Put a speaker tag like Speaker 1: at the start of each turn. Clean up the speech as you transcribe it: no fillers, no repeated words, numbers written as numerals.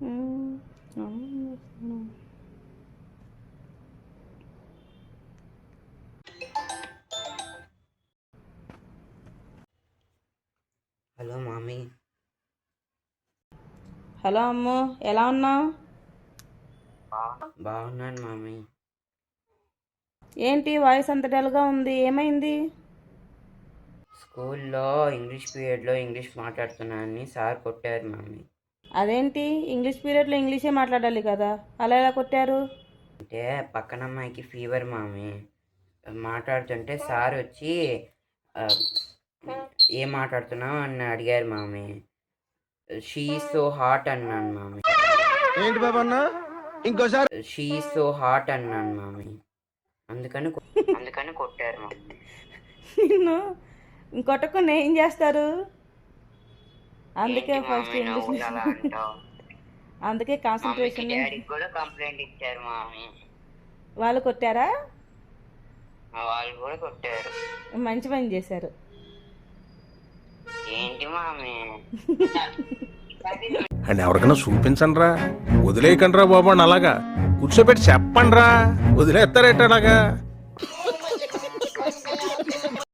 Speaker 1: హ్మ్. అవును.
Speaker 2: Hello మామీ.
Speaker 1: Hello అమ్ము, ఎలా ఉన్నావు?
Speaker 2: బాగున్నాను మామీ.
Speaker 1: ఏంటి వాయిస్ అంత డల్గా ఉంది, ఏమైంది?
Speaker 2: స్కూల్లో ఇంగ్లీష్ పీరియడ్లో ఇంగ్లీష్ మాట్లాడుతున్నానని సార్ కొట్టారు మామీ.
Speaker 1: అదేంటి, ఇంగ్లీష్ పీరియడ్లో ఇంగ్లీషే మాట్లాడాలి కదా, అలా ఎలా కొట్టారు?
Speaker 2: అంటే పక్కన అమ్మాయికి ఫీవర్ మామీ. మాట్లాడుతుంటే సార్ వచ్చి "ఆ, ఏం మాట్లాడుతున్నావు అని అడిగారు మామీ. షీ సో హాట్ అన్నాను మామీ.
Speaker 3: ఏంటి బాబా అన్న ఇంకోసారి?
Speaker 2: షీ సో హాట్ అన్నాను మామీ. అందుకని కొట్టారు మామీ.
Speaker 1: నిన్ను కొట్టకుండా ఏం చేస్తారు? అందుకే
Speaker 2: ఏంటి
Speaker 1: ఫస్ట్
Speaker 2: మామీ
Speaker 1: ఇంగ్లీష్
Speaker 2: నువ్వు అలా అంటావు?
Speaker 1: అందుకే
Speaker 2: మమ్మీకి
Speaker 1: కాన్సన్ట్రేషన్.
Speaker 2: డాడీకి కూడా కంప్లైంట్ ఇచ్చారు మామీ.
Speaker 1: వాళ్ళు కొట్టారా?
Speaker 2: వాళ్ళు కూడా కొట్టారు.
Speaker 1: మంచి పని చేశారు.
Speaker 2: ఏంటి మామీ?
Speaker 3: అండ్ ఎవరికైనా చూపించండి రా, వదిలేయకండి రా బాబు అని అలాగా కూర్చోబెట్టి చెప్పండి రా, వదిలేస్తారేట అలాగా.